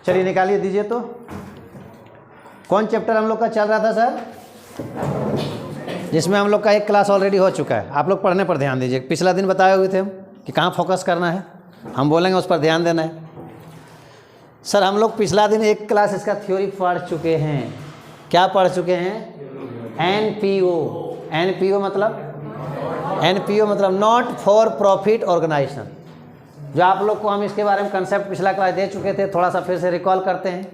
चलिए निकालिए, दीजिए। तो कौन चैप्टर हम लोग का चल रहा था सर, जिसमें हम लोग का एक क्लास ऑलरेडी हो चुका है। आप लोग पढ़ने पर ध्यान दीजिए। पिछला दिन बताए हुए थे हम कि कहाँ फोकस करना है, हम बोलेंगे उस पर ध्यान देना है। सर हम लोग पिछला दिन एक क्लास इसका थ्योरी पढ़ चुके हैं। क्या पढ़ चुके हैं? एनपीओ। एनपीओ मतलब नॉट फॉर प्रॉफिट ऑर्गेनाइजेशन। जो आप लोग को हम इसके बारे में कंसेप्ट पिछला क्लास दे चुके थे, थोड़ा सा फिर से रिकॉल करते हैं।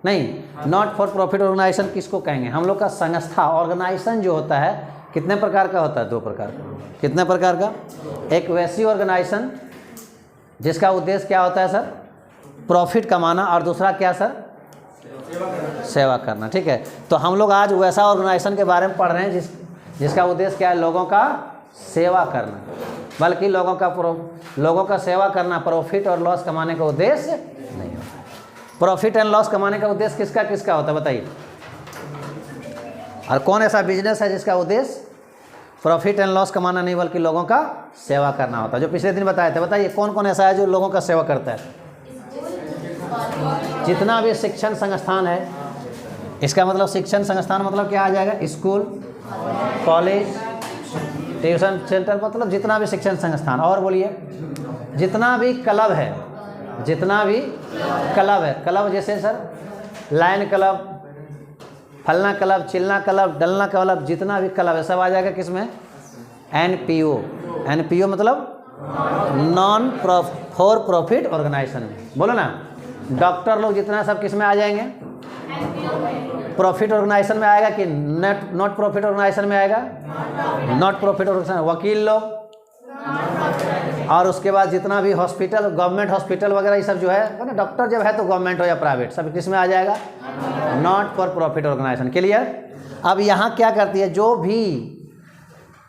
नहीं, नॉट फॉर प्रॉफिट ऑर्गेनाइजेशन किसको कहेंगे? हम लोग का संस्था, ऑर्गेनाइजेशन जो होता है कितने प्रकार का होता है? 2 प्रकार का। कितने प्रकार का? एक वैसी ऑर्गेनाइजेशन जिसका उद्देश्य क्या होता है सर? प्रॉफिट कमाना, और दूसरा क्या सर? सेवा करना। ठीक है, तो हम लोग आज वैसा ऑर्गेनाइजेशन के बारे में पढ़ रहे हैं जिसका उद्देश्य क्या है? लोगों का सेवा करना, बल्कि लोगों का सेवा करना प्रॉफिट और लॉस कमाने का उद्देश्य नहीं होता। प्रॉफिट एंड लॉस कमाने का उद्देश्य किसका किसका होता है बताइए? और कौन ऐसा बिजनेस है जिसका उद्देश्य प्रॉफिट एंड लॉस कमाना नहीं बल्कि लोगों का सेवा करना होता है? जो पिछले दिन बताए थे, बताइए कौन कौन ऐसा है जो लोगों का सेवा करता है? जितना भी शिक्षण संस्थान है, इसका मतलब शिक्षण संस्थान मतलब क्या आ जाएगा? स्कूल, कॉलेज, ट्यूशन सेंटर, मतलब जितना भी शिक्षण संस्थान। और बोलिए, जितना भी क्लब है, जितना भी क्लब है। क्लब जैसे सर लायन क्लब, फलना क्लब, चिलना क्लब, डलना क्लब, जितना भी क्लब है सब आ जाएगा किसमें? एनपीओ। एनपीओ मतलब नॉन फॉर प्रॉफिट ऑर्गेनाइजेशन में। बोलो ना, डॉक्टर लोग जितना सब किस में आ जाएंगे? प्रॉफिट ऑर्गेनाइजेशन में आएगा कि नॉट प्रॉफिट ऑर्गेनाइजेशन में आएगा? Not profit organisation. वकील लोग, और उसके बाद जितना भी हॉस्पिटल, गवर्नमेंट हॉस्पिटल वगैरह ये सब जो है, डॉक्टर जब है तो गवर्नमेंट हो या प्राइवेट, सब किस में आ जाएगा? Not for profit organisation. Clear? अब यहाँ क्या करती है? जो भी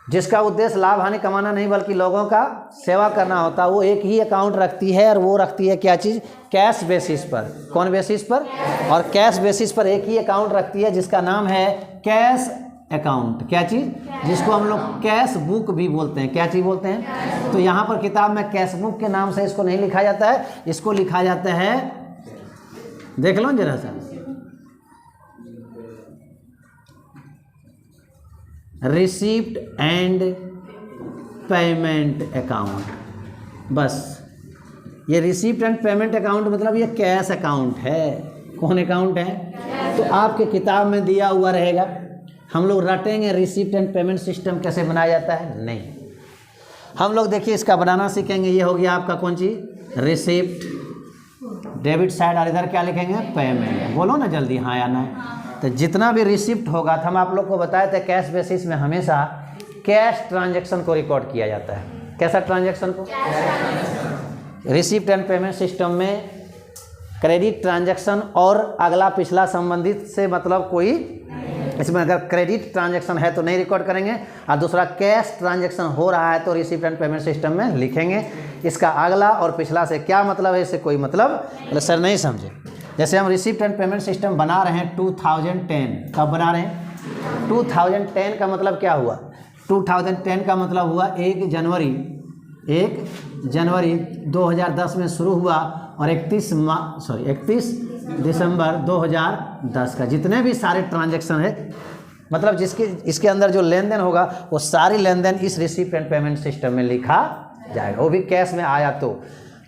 जिसका उद्देश्य लाभ हानि कमाना नहीं बल्कि लोगों का सेवा करना होता है, वो एक ही अकाउंट रखती है, और वो रखती है क्या चीज़? कैश बेसिस पर। कौन बेसिस पर? और कैश बेसिस पर एक ही अकाउंट रखती है जिसका नाम है कैश अकाउंट। क्या चीज़? जिसको हम लोग कैश बुक भी बोलते हैं। क्या चीज़ बोलते हैं? तो यहाँ पर किताब में कैश बुक के नाम से इसको नहीं लिखा जाता है, इसको लिखा जाता है, देख लो जरा सा, रिसीप्ट एंड पेमेंट अकाउंट। बस ये रिसीप्ट एंड पेमेंट अकाउंट मतलब ये कैश अकाउंट है। कौन अकाउंट है? तो आपके किताब में दिया हुआ रहेगा। हम लोग रटेंगे रिसीप्ट एंड पेमेंट सिस्टम कैसे बनाया जाता है? नहीं, हम लोग देखिए इसका बनाना सीखेंगे। ये हो गया आपका कौन चीज़? रिसीप्ट, डेबिट साइड, और इधर क्या लिखेंगे? पेमेंट। बोलो ना जल्दी, हाँ या ना। तो जितना भी रिसिप्ट होगा, तो हम आप लोग को बताए थे कैश बेसिस में हमेशा कैश ट्रांजैक्शन को रिकॉर्ड किया जाता है। कैसा ट्रांजैक्शन को? रिसिप्ट एंड पेमेंट सिस्टम में क्रेडिट ट्रांजैक्शन और अगला पिछला संबंधित से मतलब कोई, इसमें अगर क्रेडिट ट्रांजैक्शन है तो नहीं रिकॉर्ड करेंगे, और दूसरा कैश ट्रांजैक्शन हो रहा है तो रिसिप्ट एंड पेमेंट सिस्टम में लिखेंगे। इसका अगला और पिछला से क्या मतलब है? इससे कोई मतलब सर नहीं समझे। जैसे हम रिसिप्ट एंड पेमेंट सिस्टम बना रहे हैं 2010, कब बना रहे हैं? 2010 का मतलब क्या हुआ? 2010 का मतलब हुआ 1 जनवरी 2010 में शुरू हुआ, और 31 दिसंबर 2010 का जितने भी सारे ट्रांजैक्शन है, मतलब इसके अंदर जो लेन देन होगा वो सारी लेन देन इस रिसिप्ट एंड पेमेंट सिस्टम में लिखा जाएगा, वो भी कैश में आया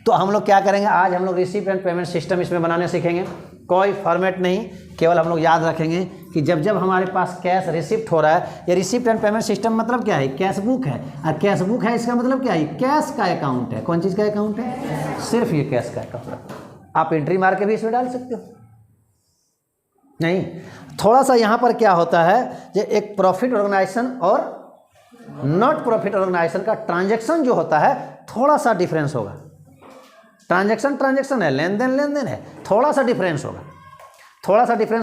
तो हम लोग क्या करेंगे? आज हम लोग रिसिप्ट एंड पेमेंट सिस्टम इसमें बनाने सीखेंगे। कोई फॉर्मेट नहीं, केवल हम लोग याद रखेंगे कि जब जब हमारे पास कैश रिसिप्ट हो रहा है, ये रिसिप्ट एंड पेमेंट सिस्टम मतलब क्या है? कैश बुक है, और कैश बुक है इसका मतलब क्या है? कैश का अकाउंट है। कौन चीज़ का अकाउंट है? सिर्फ ये कैश का अकाउंट। आप एंट्री मार के भी इसमें डाल सकते हो। नहीं, थोड़ा सा यहाँ पर क्या होता है, जो एक प्रॉफिट ऑर्गेनाइजेशन और नॉट प्रॉफिट ऑर्गेनाइजेशन का ट्रांजैक्शन जो होता है थोड़ा सा डिफरेंस होगा। ट्रांजैक्शन है, लेन देन है, थोड़ा सा डिफरेंस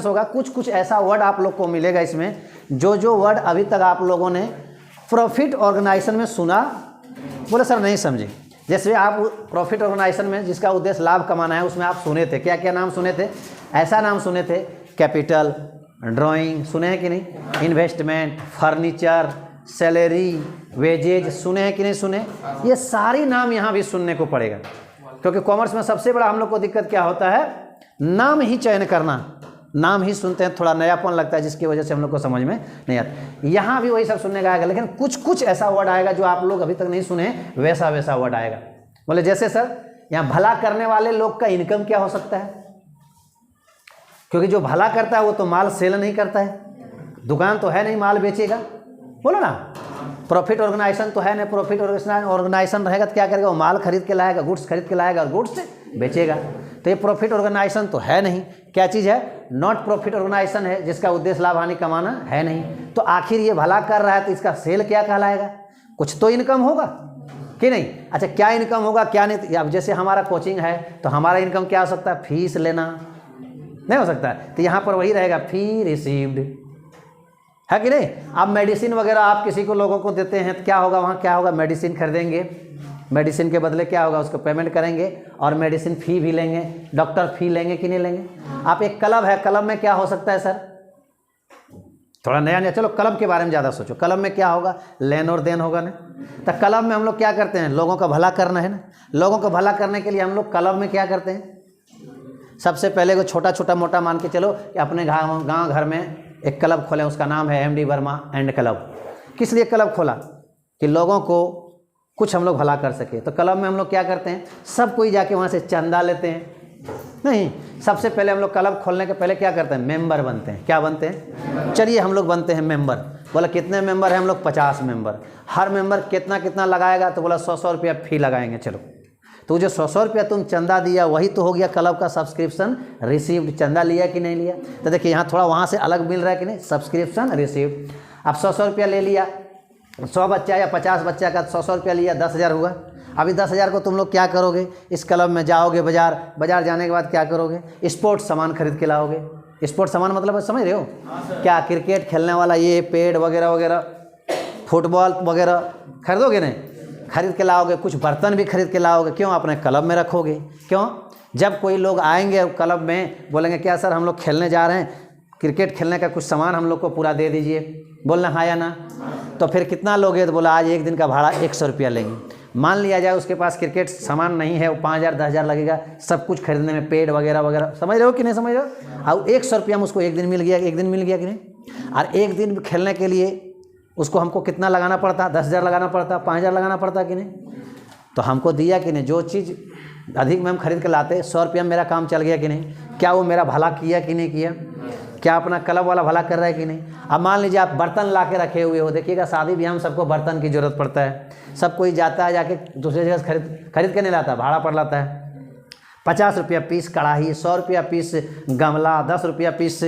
होगा। कुछ ऐसा वर्ड आप लोग को मिलेगा इसमें, जो वर्ड अभी तक आप लोगों ने प्रॉफिट ऑर्गेनाइजेशन में सुना, बोले सर नहीं समझे। जैसे आप प्रॉफिट ऑर्गेनाइजेशन में जिसका उद्देश्य लाभ कमाना है, उसमें आप सुने थे क्या क्या नाम सुने थे? ऐसा नाम सुने थे, कैपिटल, ड्राइंग सुने हैं कि नहीं? इन्वेस्टमेंट, फर्नीचर, सैलरी, वेजेज सुने हैं कि नहीं सुने? ये सारी नाम यहाँ भी सुनने को पड़ेगा, क्योंकि कॉमर्स में सबसे बड़ा हम लोग को दिक्कत क्या होता है? नाम ही चयन करना, नाम ही सुनते हैं थोड़ा नयापन लगता है, जिसकी वजह से हम लोग को समझ में नहीं आता। यहाँ भी वही सब सुनने का आएगा, लेकिन कुछ कुछ ऐसा वर्ड आएगा जो आप लोग अभी तक नहीं सुने, वैसा वैसा वर्ड आएगा। बोले जैसे सर यहाँ भला करने वाले लोग का इनकम क्या हो सकता है, क्योंकि जो भला करता है वो तो माल सेल नहीं करता है, दुकान तो है नहीं माल बेचेगा, बोलो ना। प्रॉफिट ऑर्गेनाइजेशन तो है नहीं, प्रॉफिट ऑर्गेनाइजेशन रहेगा तो क्या करेगा, वो माल खरीद के लाएगा, गुड्स खरीद के लाएगा और गुड्स बेचेगा। तो ये प्रॉफिट ऑर्गेनाइजेशन तो है नहीं, क्या चीज़ है, नॉट प्रॉफिट ऑर्गेनाइजेशन है, जिसका उद्देश्य लाभ हानि कमाना है नहीं। तो आखिर ये भला कर रहा है तो इसका सेल क्या कहलाएगा, कुछ तो इनकम होगा कि नहीं। अच्छा क्या इनकम होगा क्या नहीं, अब जैसे हमारा कोचिंग है तो हमारा इनकम क्या हो सकता है, फीस लेना नहीं हो सकता है, तो यहाँ पर वही रहेगा फी रिसीव्ड, है कि नहीं। अब मेडिसिन वगैरह आप किसी को लोगों को देते हैं तो क्या होगा, वहाँ क्या होगा, मेडिसिन खरीदेंगे, मेडिसिन के बदले क्या होगा, उसको पेमेंट करेंगे और मेडिसिन फ़ी भी लेंगे, डॉक्टर फ़ी लेंगे कि नहीं लेंगे। आप एक क्लब है, क्लब में क्या हो सकता है सर, थोड़ा नया नया, चलो क्लब के बारे में ज़्यादा सोचो, क्लब में क्या होगा, लेन और देन होगा ना। तो क्लब में हम लोग क्या करते हैं, लोगों का भला करना है ना, लोगों को भला करने के लिए हम लोग क्लब में क्या करते हैं, सबसे पहले को छोटा छोटा मोटा मान के चलो कि अपने गाँव घर में एक क्लब खोलें, उसका नाम है MD वर्मा एंड क्लब। किस लिए क्लब खोला, कि लोगों को कुछ हम लोग भला कर सके। तो क्लब में हम लोग क्या करते हैं, सब कोई जाके वहाँ से चंदा लेते हैं, नहीं, सबसे पहले हम लोग क्लब खोलने के पहले क्या करते हैं, मेंबर बनते हैं। क्या बनते हैं, चलिए हम लोग बनते हैं मेंबर। बोला कितने मेंबर हैं हम लोग, 50 मेंबर। हर मेंबर कितना कितना लगाएगा, तो बोला 100 रुपया फी लगाएंगे। चलो, तो जो 100 रुपया तुम चंदा दिया वही तो हो गया क्लब का सब्सक्रिप्शन रिसीव्ड। चंदा लिया कि नहीं लिया, तो देखिए यहाँ थोड़ा वहाँ से अलग मिल रहा है कि नहीं, सब्सक्रिप्शन रिसीव्ड। अब 100 रुपया ले लिया, 100 बच्चा या 50 बच्चा का 100 रुपया लिया, 10,000 हुआ। अभी 10,000 को तुम लोग क्या करोगे, इस क्लब में जाओगे, बाजार जाने के बाद क्या करोगे, स्पोर्ट्स सामान खरीद के लाओगे। स्पोर्ट्स सामान मतलब समझ रहे हो, क्या क्रिकेट खेलने वाला ये पैड वगैरह वगैरह, फुटबॉल वगैरह खरीदोगे नहीं, खरीद के लाओगे। कुछ बर्तन भी खरीद के लाओगे, क्यों, अपने क्लब में रखोगे। क्यों, जब कोई लोग आएंगे क्लब में बोलेंगे क्या सर हम लोग खेलने जा रहे हैं, क्रिकेट खेलने का कुछ सामान हम लोग को पूरा दे दीजिए, बोलना हाँ या ना। तो फिर कितना लोगे, तो बोला आज एक दिन का भाड़ा 100 रुपया लेंगे। मान लिया जाए उसके पास क्रिकेट सामान नहीं है, वो 5,000 10,000 लगेगा सब कुछ खरीदने में, पेड वगैरह वगैरह, समझ रहे हो कि नहीं समझ रहे हो। और 100 रुपया में उसको एक दिन मिल गया, एक दिन मिल गया कि नहीं। और एक दिन खेलने के लिए उसको हमको कितना लगाना पड़ता, 10,000 लगाना पड़ता, 5,000 लगाना पड़ता कि नहीं। तो हमको दिया कि नहीं, जो चीज़ अधिक में हम खरीद के लाते, 100 रुपया में मेरा काम चल गया कि नहीं। क्या वो मेरा भला किया कि नहीं किया, क्या अपना क्लब वाला भला कर रहा है कि नहीं। अब मान लीजिए आप बर्तन ला के रखे हुए हो, देखिएगा शादी ब्याह में सबको बर्तन की ज़रूरत पड़ता है, सब कोई जाता है जाके दूसरे जगह से खरीद के नहीं लाता, भाड़ा पर लाता है। 50 रुपया पीस कढ़ाई, 100 रुपया पीस गमला, 10 रुपया पीस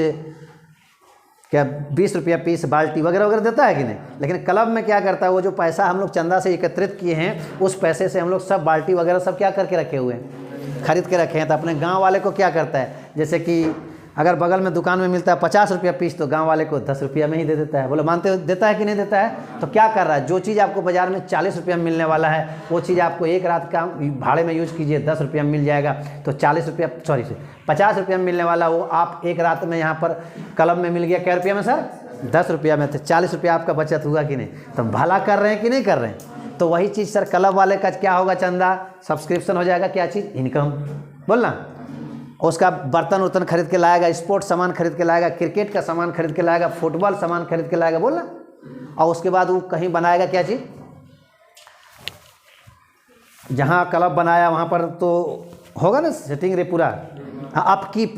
क्या 20 रुपया पीस बाल्टी वगैरह वगैरह देता है कि नहीं। लेकिन क्लब में क्या करता है, वो जो पैसा हम लोग चंदा से एकत्रित किए हैं, उस पैसे से हम लोग सब बाल्टी वगैरह सब क्या करके रखे हुए हैं, खरीद के रखे हैं। तो अपने गांव वाले को क्या करता है, जैसे कि अगर बगल में दुकान में मिलता है 50 रुपया पीस, तो गांव वाले को 10 रुपया में ही दे देता है। बोले मानते हो देता है कि नहीं देता है। तो क्या कर रहा है, जो चीज़ आपको बाज़ार में 40 रुपया में मिलने वाला है, वो चीज़ आपको एक रात का भाड़े में यूज़ कीजिए 10 रुपया में मिल जाएगा। तो 50 रुपया में मिलने वाला वो आप एक रात में यहाँ पर क्लब में मिल गया, क्या रुपया में सर, 10 रुपया में। तो 40 रुपया आपका बचत हुआ कि नहीं। तो भला कर रहे हैं कि नहीं कर रहे हैं। तो वही चीज़ सर क्लब वाले का क्या होगा, चंदा सब्सक्रिप्शन हो जाएगा, क्या चीज़, इनकम, बोलना। उसका बर्तन उर्तन खरीद के लाएगा, स्पोर्ट्स सामान खरीद के लाएगा, क्रिकेट का सामान खरीद के लाएगा, फुटबॉल सामान खरीद के लाएगा, बोलना। और उसके बाद वो कहीं बनाएगा क्या चीज़, जहाँ क्लब बनाया वहाँ पर तो होगा ना सेटिंग रे पूरा, अपकीप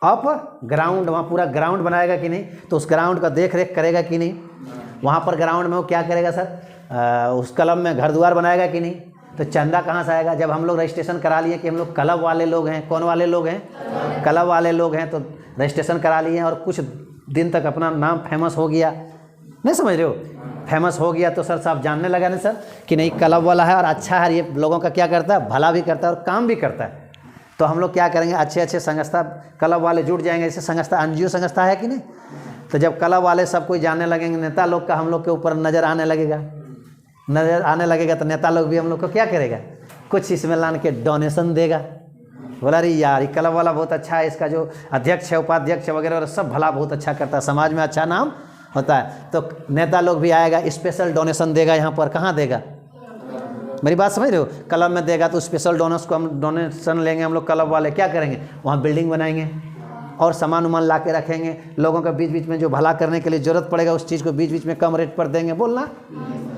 अप ग्राउंड, वहाँ पूरा ग्राउंड बनाएगा कि नहीं। तो उस ग्राउंड का देख रेख करेगा कि नहीं। वहाँ पर ग्राउंड में वो क्या करेगा सर, उस क्लब में घर द्वार बनाएगा कि नहीं। तो चंदा कहाँ से आएगा, जब हम लोग रजिस्ट्रेशन करा लिए कि हम लोग क्लब वाले लोग हैं। कौन वाले लोग हैं, क्लब वाले लोग हैं। तो रजिस्ट्रेशन करा लिए और कुछ दिन तक अपना नाम फेमस हो गया, नहीं समझ रहे हो, फेमस हो गया तो सर साहब जानने लगा नहीं सर कि नहीं क्लब वाला है और अच्छा है, ये लोगों का क्या करता है, भला भी करता है और काम भी करता है। तो हम लोग क्या करेंगे, अच्छे अच्छे संस्था क्लब वाले जुट जाएंगे। जैसे संस्था NGO संस्था है कि नहीं। तो जब क्लब वाले सब कोई जानने लगेंगे, नेता लोग का हम लोग के ऊपर नज़र आने लगेगा, तो नेता लोग भी हम लोग को क्या करेगा, कुछ इसमें लान के डोनेशन देगा। बोला अरे यार ये क्लब वाला बहुत अच्छा है, इसका जो अध्यक्ष है उपाध्यक्ष वगैरह सब भला बहुत अच्छा करता है, समाज में अच्छा नाम होता है। तो नेता लोग भी आएगा, स्पेशल डोनेशन देगा। यहाँ पर कहाँ देगा, मेरी बात समझ रहे हो? क्लब में देगा तो स्पेशल डोनर्स को हम डोनेशन लेंगे, हम लोग क्लब वाले क्या करेंगे, वहाँ बिल्डिंग बनाएंगे और सामान उमान ला के रखेंगे, लोगों का बीच बीच में जो भला करने के लिए ज़रूरत पड़ेगा उस चीज़ को बीच बीच में कम रेट पर देंगे, बोलना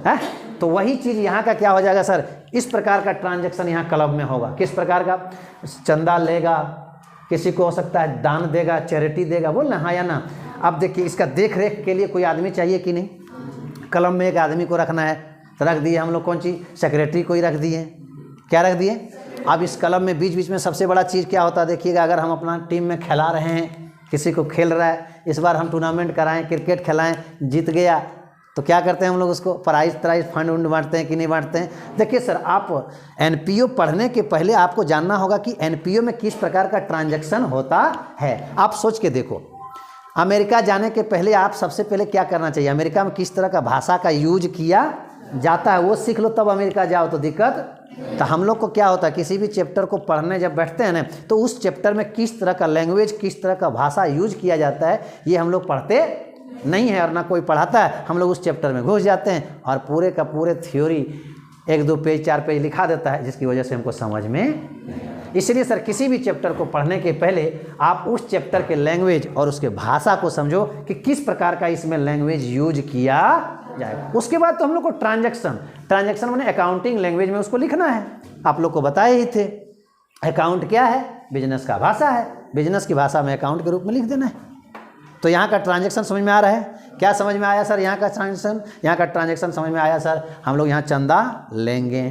है। तो वही चीज़ यहाँ का क्या हो जाएगा सर, इस प्रकार का ट्रांजैक्शन यहाँ क्लब में होगा। किस प्रकार का? चंदा लेगा, किसी को हो सकता है दान देगा, चैरिटी देगा, बोलना हाँ या ना। अब देखिए इसका देख रेख के लिए कोई आदमी चाहिए कि नहीं? क्लब में एक आदमी को रखना है, तो रख दिए हम लोग, कौन चीज़, सेक्रेटरी को ही रख दिए। क्या रख दिए? अब इस क्लब में बीच बीच में सबसे बड़ा चीज़ क्या होता है देखिएगा, अगर हम अपना टीम में खिला रहे हैं, किसी को खेल रहा है, इस बार हम टूर्नामेंट कराएं, क्रिकेट खिलाएं, जीत गया तो क्या करते हैं हम लोग, उसको प्राइज फंड उंड बांटते हैं कि नहीं बांटते हैं? देखिए सर, आप एनपीओ पढ़ने के पहले आपको जानना होगा कि एनपीओ में किस प्रकार का ट्रांजैक्शन होता है। आप सोच के देखो, अमेरिका जाने के पहले आप सबसे पहले क्या करना चाहिए, अमेरिका में किस तरह का भाषा का यूज किया जाता है वो सीख लो, तब अमेरिका जाओ तो दिक्कत। तो हम लोग को क्या होता है, किसी भी चैप्टर को पढ़ने जब बैठते हैं ना, तो उस चैप्टर में किस तरह का लैंग्वेज, किस तरह का भाषा यूज किया जाता है ये हम लोग पढ़ते नहीं है, और ना कोई पढ़ाता है। हम लोग उस चैप्टर में घुस जाते हैं और पूरे का पूरे थ्योरी 1-2 पेज 4 पेज लिखा देता है, जिसकी वजह से हमको समझ में। इसलिए सर किसी भी चैप्टर को पढ़ने के पहले आप उस चैप्टर के लैंग्वेज और उसके भाषा को समझो कि किस प्रकार का इसमें लैंग्वेज यूज किया जाएगा। उसके बाद तो हम लोग को ट्रांजैक्शन मैंने अकाउंटिंग लैंग्वेज में उसको लिखना है। आप लोग को बताए ही थे, अकाउंट क्या है, बिजनेस का भाषा है, बिजनेस की भाषा में अकाउंट के रूप में लिख देना है। तो यहाँ का ट्रांजैक्शन समझ में आ रहा है? क्या समझ में आया सर? यहाँ का ट्रांजैक्शन समझ में आया सर। हम लोग यहाँ चंदा लेंगे,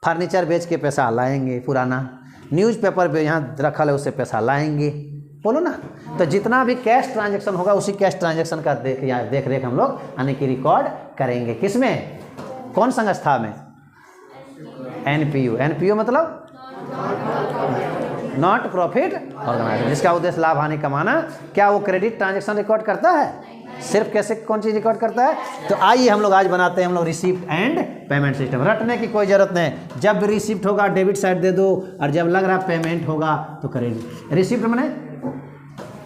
फर्नीचर बेच के पैसा लाएंगे, पुराना न्यूज़पेपर भी यहाँ रखा है उससे पैसा लाएंगे, बोलो ना। तो जितना भी कैश ट्रांजैक्शन होगा उसी कैश ट्रांजैक्शन का देख रेख हम लोग यानी कि रिकॉर्ड करेंगे। किसमें, कौन संस्था में? एनपीयू। एनपीयू मतलब नॉट प्रॉफिट ऑर्गेनाइजेशन, जिसका उद्देश्य लाभ हानि कमाना। क्या वो क्रेडिट ट्रांजैक्शन रिकॉर्ड करता है? सिर्फ कैसे, कौन चीज़ रिकॉर्ड करता है? तो आइए हम लोग आज बनाते हैं हम लोग रिसीप्ट एंड पेमेंट सिस्टम। रटने की कोई ज़रूरत नहीं, जब भी रिसीप्ट होगा डेबिट साइड दे दो, और जब लग रहा पेमेंट होगा तो क्रेडिट। रिसीप्ट मैंने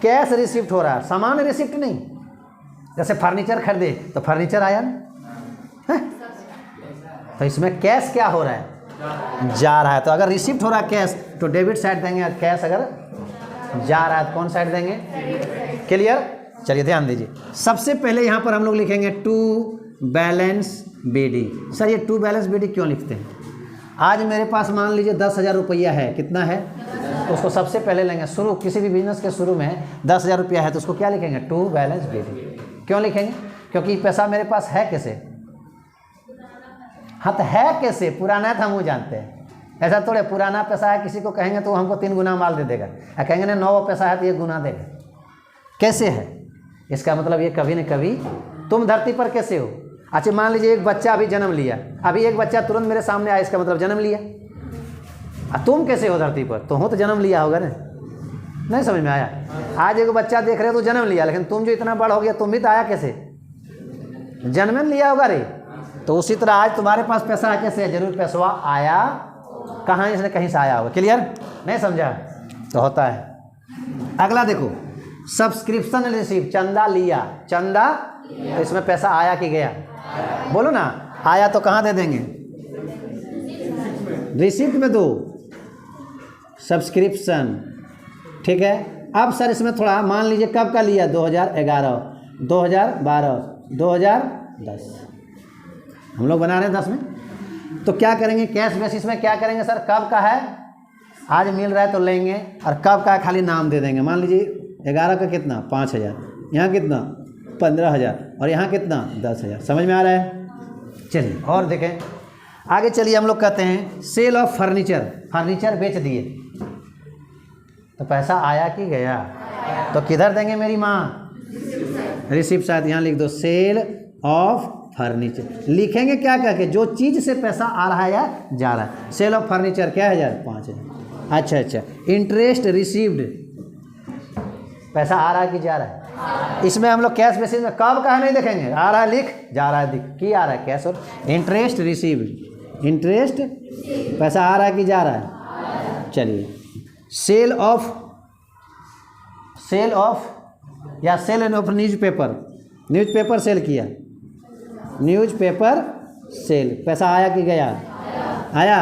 कैश रिसीप्ट हो रहा है, सामान रिसीप्ट नहीं। जैसे फर्नीचर खरीदे तो फर्नीचर आया ना, तो इसमें कैश क्या हो रहा है, जा रहा है। तो अगर रिसीप्ट हो रहा है कैश तो डेबिट साइड देंगे, कैश अगर जा रहा है तो कौन साइड देंगे? क्लियर? चलिए ध्यान दीजिए। सबसे पहले यहाँ पर हम लोग लिखेंगे टू बैलेंस बीडी। सर ये टू बैलेंस बीडी क्यों लिखते हैं? आज मेरे पास मान लीजिए 10,000 रुपया है, कितना है? तो उसको सबसे पहले लेंगे, शुरू किसी भी बिजनेस के शुरू में 10,000 रुपया है तो उसको क्या लिखेंगे? To balance BD. क्यों लिखेंगे? क्योंकि पैसा मेरे पास है कैसे, हाँ तो है कैसे, पुराना है तो हम वो जानते हैं। ऐसा थोड़े पुराना पैसा है किसी को कहेंगे तो हमको 3 गुना माल दे देगा, या कहेंगे ना 9 पैसा है तो 1 गुना देगा। कैसे है? इसका मतलब ये कभी न कभी तुम धरती पर कैसे हो। अच्छा मान लीजिए एक बच्चा अभी जन्म लिया, अभी एक बच्चा तुरंत मेरे सामने आया, इसका मतलब जन्म लिया। तुम कैसे हो धरती पर? तुम तो जन्म लिया होगा ना, नहीं समझ में आया? आज एक बच्चा देख रहे हो तो जन्म लिया, लेकिन तुम जो इतना बड़ा हो गया तुम भी तो आया कैसे, जन्म लिया होगा रे। तो उसी तरह आज तुम्हारे पास पैसा है कैसे, जरूर पैसा आया, कहाँ इसने कहीं से आया होगा। क्लियर? नहीं समझा? तो होता है। अगला देखो, सब्सक्रिप्शन रिसीव, चंदा लिया, चंदा तो इसमें पैसा आया कि गया, बोलो ना। आया तो कहाँ दे देंगे? रिसिप्ट में दो, सब्सक्रिप्शन, ठीक है। अब सर इसमें थोड़ा मान लीजिए कब का लिया, 2011, 2012, 2010, हम लोग बना रहे हैं 10 में। तो क्या करेंगे, कैश बेसिस में क्या करेंगे सर, कब का है आज मिल रहा है तो लेंगे, और कब का है खाली नाम दे देंगे। मान लीजिए 11 का कितना, 5,000, यहाँ कितना 15,000, और यहाँ कितना 10,000। समझ में आ रहा है? चलिए और देखें आगे, चलिए हम लोग कहते हैं सेल ऑफ फर्नीचर, फर्नीचर बेच दिए तो पैसा आया कि गया, तो किधर देंगे मेरी माँ? रिसिप्ट साथ यहाँ लिख दो, सेल ऑफ फर्नीचर। लिखेंगे क्या कह के, जो चीज़ से पैसा आ रहा है या जा रहा है। सेल ऑफ फर्नीचर क्या है, 5,000। अच्छा, इंटरेस्ट रिसीव्ड, पैसा आ रहा है कि जा रहा है। इसमें हम लोग कैश बेसिस में कब का है नहीं देखेंगे, आ रहा है लिख, जा रहा है दिख, की आ रहा है कैश। और इंटरेस्ट रिसीव्ड, इंटरेस्ट पैसा आ रहा है कि जा रहा है। चलिए सेल ऑफ या sale of newspaper, newspaper sale किया, न्यूज़पेपर सेल, पैसा आया कि गया? आया।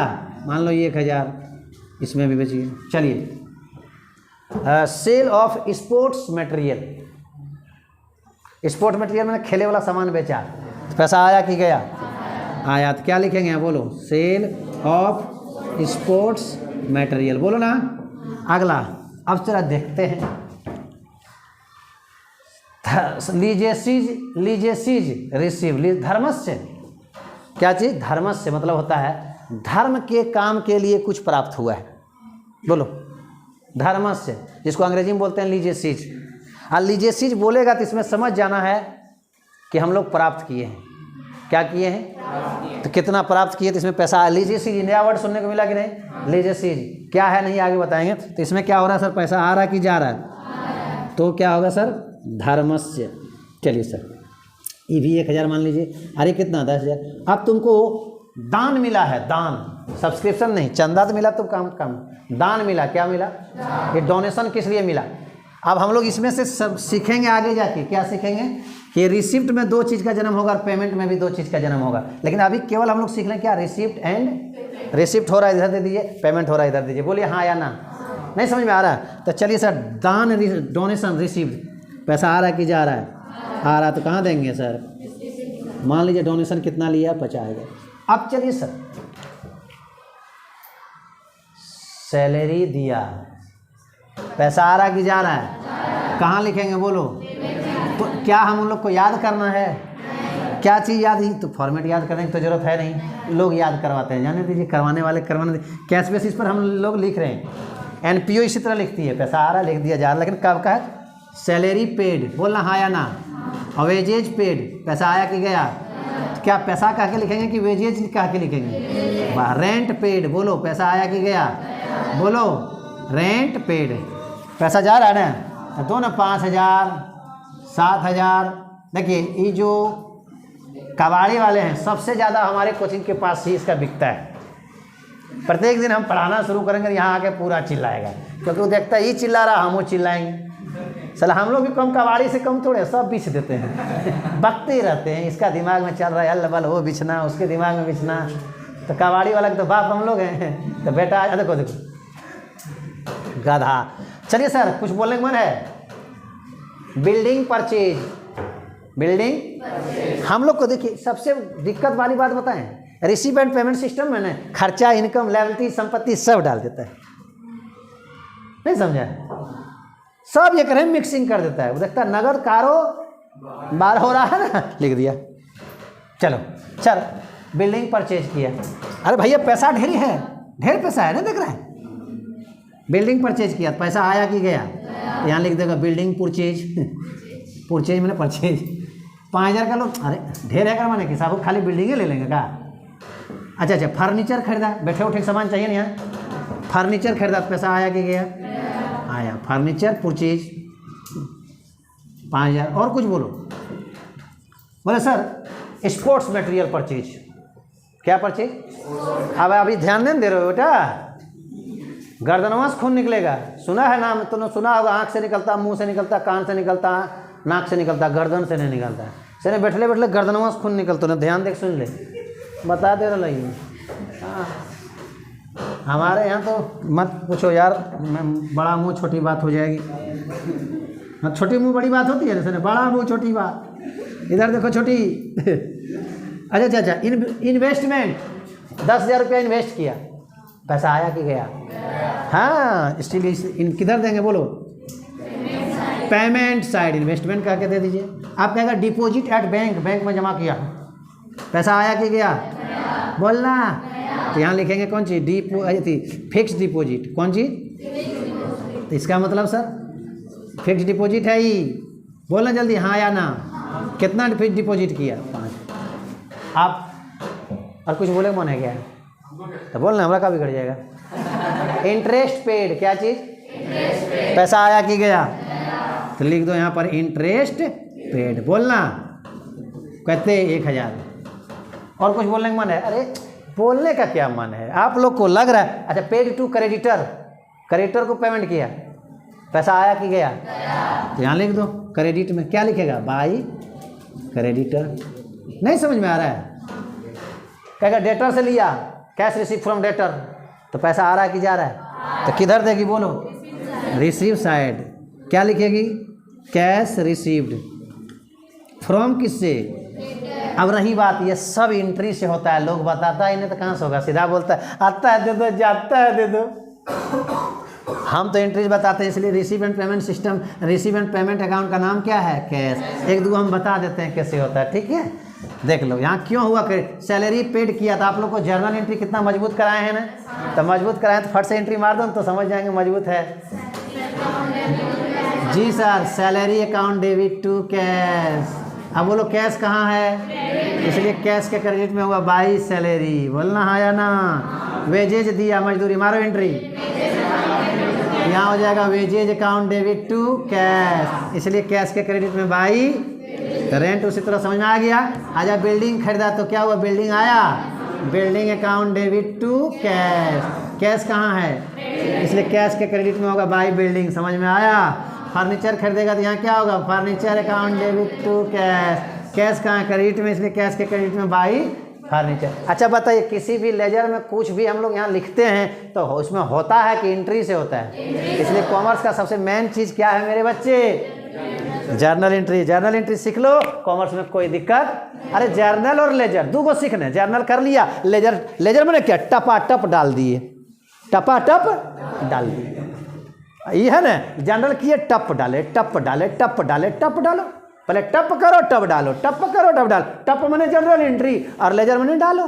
मान लो ये 1000 इसमें भी बचिए। चलिए, sale of sports material, sports material मैंने खेले वाला सामान बेचा, तो पैसा आया कि गया? आया। तो क्या लिखेंगे यहाँ बोलो? सेल ऑफ स्पोर्ट्स मटेरियल, बोलो ना। अगला, अब जरा देखते हैं, लीजेसीज रिसीव, धर्मस्य, क्या चीज़? धर्मस्य मतलब होता है धर्म के काम के लिए कुछ प्राप्त हुआ है, बोलो धर्मस्य, जिसको अंग्रेजी में बोलते हैं लीजेसीज। और लीजेसीज बोलेगा तो इसमें समझ जाना है कि हम लोग प्राप्त किए हैं। क्या किए हैं? तो कितना प्राप्त किए, तो इसमें पैसा। लीजेसीज नया वर्ड सुनने को मिला कि नहीं? लीजेसीज क्या है नहीं आगे बताएंगे। तो इसमें क्या हो रहा है सर? पैसा आ रहा है कि जा रहा है? तो क्या होगा सर? धर्मस्य। चलिए सर, ये भी 1000 मान लीजिए। अरे कितना? 10,000। अब तुमको दान मिला है, दान, सब्सक्रिप्शन नहीं, चंदा तो मिला तो काम दान मिला। क्या मिला? ये डोनेशन किस लिए मिला? अब हम लोग इसमें से सब सीखेंगे आगे जाके। क्या सीखेंगे? कि रिसिप्ट में 2 चीज़ का जन्म होगा और पेमेंट में भी 2 चीज़ का जन्म होगा। लेकिन अभी केवल हम लोग सीख लें क्या? रिसिप्ट एंड, रिसिप्ट हो रहा है इधर दे दीजिए, पेमेंट हो रहा है इधर दीजिए। बोलिए हाँ या ना। नहीं समझ में आ रहा है? तो चलिए सर, दान, डोनेशन, रिसिप्ट, पैसा आ रहा है कि जा रहा है? आ रहा है। तो कहाँ देंगे सर? मान लीजिए डोनेशन कितना लिया? 50,000। अब चलिए सर, सैलरी दिया, पैसा आ रहा है कि जा रहा है? कहाँ लिखेंगे बोलो? तो क्या हम उन लोग को याद करना है? क्या चीज़ याद? ही तो फॉर्मेट याद करने की तो जरूरत है नहीं, लोग याद करवाते हैं। जाने दीजिए, करवाने वाले करवाने दीजिए। कैश बेसिस पर हम लोग लिख रहे हैं। एनपीओ इसी तरह लिखती है, पैसा आ रहा है लिख दिया, जा रहा है। लेकिन कब का है? सैलरी पेड, बोलना हाँ या ना। और वेजेज पेड, पैसा आया कि गया? क्या पैसा कह के लिखेंगे कि वेजेज कह के लिखेंगे? रेंट पेड, बोलो पैसा आया कि गया? बोलो रेंट पेड, पैसा जा रहा है ना? दो ना, 5,000, 7,000। देखिए, ये जो कबाड़ी वाले हैं, सबसे ज़्यादा हमारे कोचिंग के पास ही इसका बिकता है। प्रत्येक दिन हम पढ़ाना शुरू करेंगे, यहाँ आके पूरा चिल्लाएगा, क्योंकि वो देखता है ये चिल्ला रहा, हम वो चिल्लाएंगे। सला हम लोग भी कम कबाड़ी से कम थोड़े, सब बिछ देते हैं, बकते रहते हैं। इसका दिमाग में चल रहा है अल्ल बल वो बिछना, उसके दिमाग में बिछना। तो कबाड़ी वाला के तो बाप हम लोग हैं। तो बेटा देखो देखो गधा। चलिए सर, कुछ बोलने का मन है? Building purchase, building. हम लोग को देखिए, सबसे दिक्कत वाली बात बताएं, रिसीव एंड पेमेंट सिस्टम में ना खर्चा, इनकम, लायबिलिटी, संपत्ति सब डाल देता है। नहीं समझा? सब ये करें मिक्सिंग कर देता है। वो देखता है नगद कारोबार हो रहा है ना, लिख दिया। चलो सर, बिल्डिंग परचेज किया। अरे भैया पैसा ढेर है, ढेर पैसा है ना, देख रहे हैं? बिल्डिंग परचेज किया, पैसा आया कि गया? यहाँ लिख देगा बिल्डिंग परचेज। परचेज मैंने परचेज 5,000 का लो। अरे ढेर है कर माने कि साहब खाली बिल्डिंगे ले लेंगे का? अच्छा, फर्नीचर खरीदा, बैठे उठे सामान चाहिए ना, यहाँ फर्नीचर खरीदा, पैसा आया कि गया? आया। Furniture purchase 5,000। और कुछ बोलो? बोले सर स्पोर्ट्स मटेरियल परचेज। क्या परचेज? अब अभी ध्यान नहीं दे रहे हो बेटा, गर्दनवा से खून निकलेगा। सुना है नाम? तो सुना होगा, आँख से निकलता, मुंह से निकलता, कान से निकलता, नाक से निकलता, गर्दन से नहीं निकलता। सर बैठले बैठले गर्दनवा से खून निकलता ना, ध्यान देख सुन ले, बता दे रहा है। हमारे यहाँ तो मत पूछो यार, बड़ा मुंह छोटी बात हो जाएगी। हाँ, छोटी मुंह बड़ी बात होती है ना, बड़ा मुंह छोटी बात। इधर देखो छोटी। अच्छा, इन्वेस्टमेंट 10,000 रुपया इन्वेस्ट किया, पैसा आया कि गया? हाँ, इसलिए किधर देंगे बोलो? पेमेंट साइड, इन्वेस्टमेंट कह के दे दीजिए। आप कहेगा डिपॉजिट एट बैंक, बैंक में जमा किया, पैसा आया कि गया? बोलना। तो यहाँ लिखेंगे कौन चीज़? Fix deposit. कौन चीज़? तो इसका मतलब सर फिक्स डिपॉजिट है ही। बोलना जल्दी हाँ या ना। कितना फिक्स डिपॉजिट किया? 5। आप और कुछ बोले मन है क्या? तो बोलना, हमारा का बिगड़ जाएगा। इंटरेस्ट पेड, क्या चीज़? पैसा आया कि गया? तो लिख दो यहाँ पर इंटरेस्ट पेड। बोलना, कहते 1,000। और कुछ बोलने का मन है? अरे बोलने का क्या मन है आप लोग को? लग रहा है। अच्छा, पेड टू क्रेडिटर, क्रेडिटर को पेमेंट किया, पैसा आया कि गया? तो यहाँ लिख दो क्रेडिट में। क्या लिखेगा? By creditor. नहीं समझ में आ रहा है? कहेगा डेटर से लिया, कैश रिसीव फ्रॉम डेटर, तो पैसा आ रहा है कि जा रहा है, तो किधर देगी बोलो, रिसीव साइड। क्या लिखेगी, कैश रिसीव्ड फ्रॉम किससे। अब रही बात, ये सब एंट्री से होता है, लोग बताता ही नहीं तो कहाँ से होगा, सीधा बोलता है आता है दे दो, जाता है दे दो। हम तो एंट्रीज बताते हैं, इसलिए receive and payment system, receive and payment account का नाम क्या है, कैश। एक दो हम बता देते हैं कैसे होता है, ठीक है। देख लो यहाँ क्यों हुआ, सैलरी पेड किया था, आप लोग को जर्नल एंट्री कितना मजबूत कराए हैं ना, तो मजबूत कराए तो फट से एंट्री मार दो तो समझ जाएंगे मजबूत है। जी sir, salary account debit to cash. अब बोलो कैश कहाँ है, इसलिए कैश के क्रेडिट में हुआ बाई सैलरी, बोलना है या ना। वेजेज दिया, मजदूरी, मारो एंट्री, यहाँ हो जाएगा wages account debit to cash, इसलिए कैश के क्रेडिट में बाई। रेंट उसी तरह समझ में आ गया। आजा बिल्डिंग खरीदा तो क्या हुआ, बिल्डिंग आया, building account debit to cash. Cash कहाँ है, इसलिए कैश के क्रेडिट में होगा बाई बिल्डिंग, समझ में आया। फर्नीचर खरीदेगा तो यहाँ क्या होगा, furniture account debit to cash. Cash कहाँ है, क्रेडिट में, इसलिए कैश के क्रेडिट में बाई फर्नीचर। अच्छा बताइए, किसी भी लेजर में कुछ भी हम लोग यहाँ लिखते हैं तो उसमें होता है कि एंट्री से होता है, इसलिए कॉमर्स का सबसे मेन चीज़ क्या है मेरे बच्चे, जर्नल एंट्री। जर्नल एंट्री सीख लो, कॉमर्स में कोई दिक्कत। अरे जर्नल और लेजर दो को सीखने, जर्नल कर लिया, लेजर, लेजर मैंने क्या टपा टप डाल दिए, टपा टप डाल दिए, ये है ना। जनरल किए टप डाले, टप डाले, टप डाले, टप डालो, पहले टप करो टप डालो, टप करो टप डालो। टप मैंने जनरल एंट्री और लेजर मैंने डालो,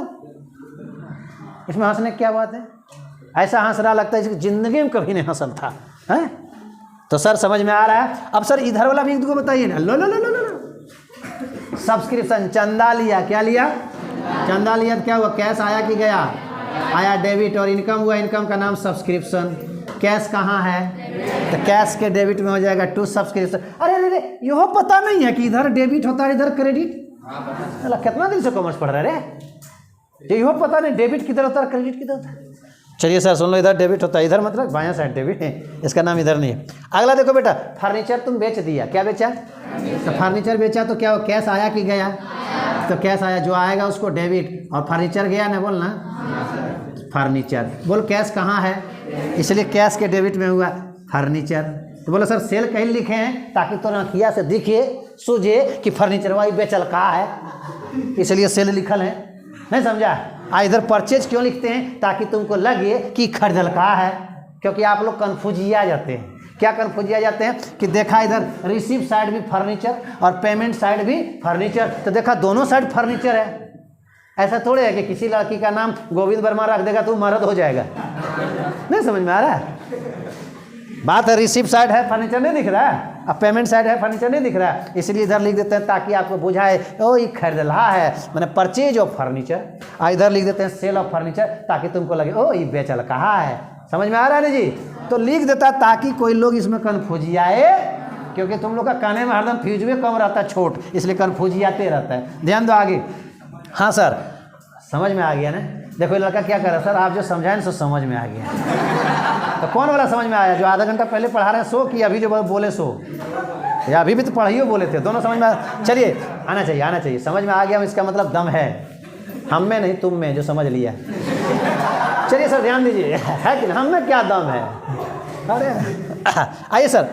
इसमें हंसने क्या बात है, ऐसा हंस रहा लगता है इसकी जिंदगी में कभी नहीं हंसल था, है। तो सर समझ में आ रहा है। अब सर इधर वाला भी एक दो बताइए ना, लो लो लो लो लो, सब्सक्रिप्शन, चंदा लिया, क्या लिया, चंदा लिया तो क्या हुआ, कैश आया कि गया, आया डेबिट, और इनकम हुआ, इनकम का नाम सब्सक्रिप्शन। कैश कहाँ है, तो कैश के डेबिट में हो जाएगा टू सब्सक्रिप्शन। अरे अरे यह पता नहीं है कि इधर डेबिट होता है इधर क्रेडिट, कितना दिन से कॉमर्स पढ़ रहे रे, यह पता नहीं डेबिट किधर होता है क्रेडिट किधर होता है। चलिए सर सुन लो, इधर डेबिट होता है, इधर मतलब बायां साइड डेबिट है, इसका नाम इधर नहीं है। अगला देखो बेटा, फर्नीचर तुम बेच दिया, क्या बेचा, तो फर्नीचर बेचा तो क्या हो, कैश आया कि गया, तो कैश आया, जो आएगा उसको डेबिट, और फर्नीचर गया ना, बोलना फर्नीचर। बोल कैश कहाँ है, इसलिए कैश के डेबिट में हुआ फर्नीचर। तो बोलो सर सेल कहीं लिखे हैं ताकि तो आँखिया से दिखे सूझे कि फर्नीचर वाई बेचल कहाँ है, इसलिए सेल लिखल है, नहीं समझा। इधर परचेज क्यों लिखते हैं, ताकि तुमको लगे कि खरीदल कहाँ है, क्योंकि आप लोग कन्फ्यूजिया जाते हैं। क्या कन्फ्यूजिया जाते हैं कि देखा इधर रिसीव साइड भी फर्नीचर और पेमेंट साइड भी फर्नीचर, तो देखा दोनों साइड फर्नीचर है। ऐसा थोड़े है कि किसी लड़की का नाम गोविंद वर्मा रख देगा तो मर्द हो जाएगा, नहीं समझ में आ रहा है बात है। रिसीव साइड है फर्नीचर नहीं दिख रहा है, अब पेमेंट साइड है फर्नीचर नहीं दिख रहा है, इसलिए इधर लिख देते हैं ताकि आपको बुझाए ओ ये खरीदला है, मैंने परचेज ऑफ फर्नीचर। इधर लिख देते हैं सेल ऑफ फर्नीचर ताकि तुमको लगे ओ ये बेचल कहाँ है, समझ में आ रहा है ना जी। तो लिख देता ताकि कोई लोग इसमें कन्फ्यूजियाए, क्योंकि तुम लोग का कहने में हरदम फ्यूजवे कम रहता है छोट, इसलिए कन्फ्यूजियाते रहता है। ध्यान दो आगे। हाँ सर समझ में आ गया ना। देखो ये लड़का क्या कर रहा है, सर आप जो समझाएं ना सो समझ में आ गया। तो कौन वाला समझ में आया, जो आधा घंटा पहले पढ़ा रहे हैं सो, कि अभी जो बोले सो, या अभी भी तो पढ़ाइयो बोले थे, दोनों समझ में आ। चलिए आना चाहिए आना चाहिए, समझ में आ गया, इसका मतलब दम है, हम में नहीं तुम में जो समझ लिया। चलिए सर ध्यान दीजिए, है कि हम में क्या दम है। अरे आइए सर,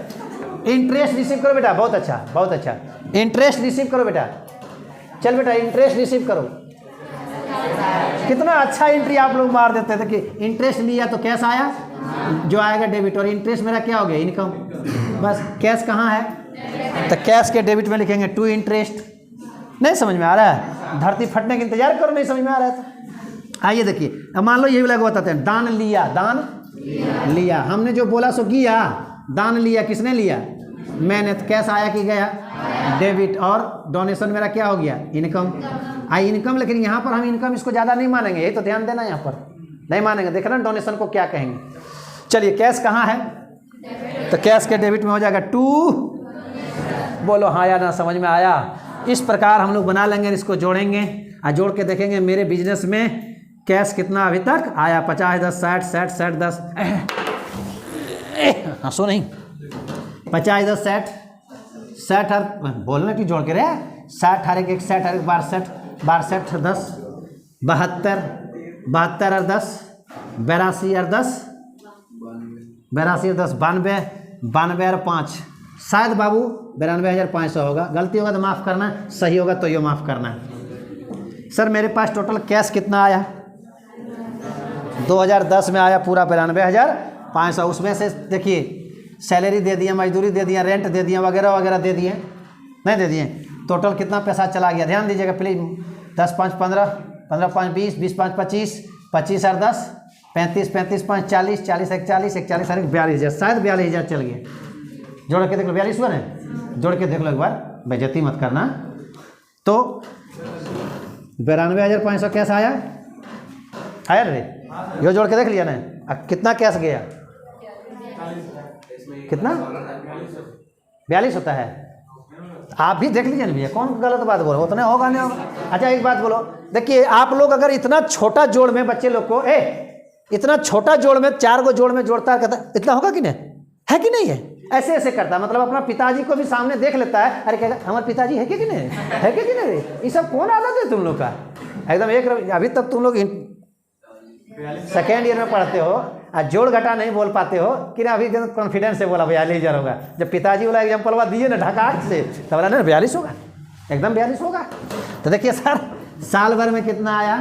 इंटरेस्ट रिसीव करो बेटा, बहुत अच्छा बहुत अच्छा, इंटरेस्ट रिसीव करो बेटा। चल बेटा इंटरेस्ट रिसीव करो, कितना अच्छा एंट्री आप लोग मार देते थे कि इंटरेस्ट लिया तो कैश आया, जो आएगा डेबिट, और इंटरेस्ट मेरा क्या हो गया इनकम। बस कैश कहाँ है, तो कैश के डेबिट में लिखेंगे टू इंटरेस्ट। नहीं समझ में आ रहा है, धरती फटने का इंतजार करो, नहीं समझ में आ रहा है तो आइए देखिए। अब मान लो ये वाला को बताते हैं, दान लिया, दान लिया, हमने जो बोला सो किया, दान लिया किसने लिया, मैंने, तो कैश आया कि गया डेबिट, और डोनेशन मेरा क्या हो गया इनकम। आई इनकम, लेकिन यहाँ पर हम इनकम इसको ज़्यादा नहीं मानेंगे, ये तो ध्यान देना, यहाँ पर नहीं मानेंगे, देख रहे ना डोनेशन को क्या कहेंगे। चलिए कैश कहाँ है, तो कैश के डेबिट में हो जाएगा टू, बोलो हाँ या ना, समझ में आया। इस प्रकार हम लोग बना लेंगे, इसको जोड़ेंगे और जोड़ के देखेंगे मेरे बिजनेस में कैश कितना अभी तक आया, 50 10 60 60 60 10 हंसो नहीं, 50 10 60 60 हर बोलने की जोड़ के रहे, 60 हर एक 60 हर एक 62 62 10 72, 72 और 10 82 और 10 82 और 10 92, 92 और 5 शायद बाबू 92,500 होगा। गलती होगा तो माफ़ करना, सही होगा तो ये माफ़ करना। सर मेरे पास टोटल कैश कितना आया? 2010 में आया पूरा 92,500। उसमें से देखिए सैलरी दे दिए, मजदूरी दे दिए, रेंट दे दिए, वगैरह वगैरह दे दिए, नहीं दे दिए। टोटल कितना पैसा चला गया ध्यान दीजिएगा प्लीज़। 10 5 15, 15 5 20, 20 5 25, 25 और 10 35, 35 5 40, 40 41, 41 और 42,000, शायद 42,000 चल गए। जोड़ के देख लो, 42 हुआ ना, जोड़ के देख लो एक बार, बेइज्जती मत करना। तो 92,500 कैश आया रे, यो जोड़ के देख लिया ना। अब कितना कैश गया? कितना? 42 होता है। आप भी देख लीजिए ना भैया, कौन गलत बात बोलो, उतना होगा नहीं होगा। अच्छा एक बात बोलो, देखिए आप लोग अगर इतना छोटा जोड़ में बच्चे लोग को इतना छोटा जोड़ में 4 गो जोड़ में जोड़ता कहता इतना होगा कि नहीं, है कि नहीं है? ऐसे ऐसे करता, मतलब अपना पिताजी को भी सामने देख लेता है, अरे कहेगा हमारे पिताजी है कि नहीं, है कि नहीं? ये सब कौन आदत है तुम लोग का? एकदम एक अभी तक तुम लोग सेकेंड ईयर में पढ़ते हो और जोड़ घटा नहीं बोल पाते हो कि ना। अभी कॉन्फिडेंस से बोला 42,000 होगा। जब पिताजी वाला एग्जाम्पल दिए ना ढकाट से, तब बोला ना 42 होगा, एकदम 42 होगा। तो देखिए सर साल भर में कितना आया?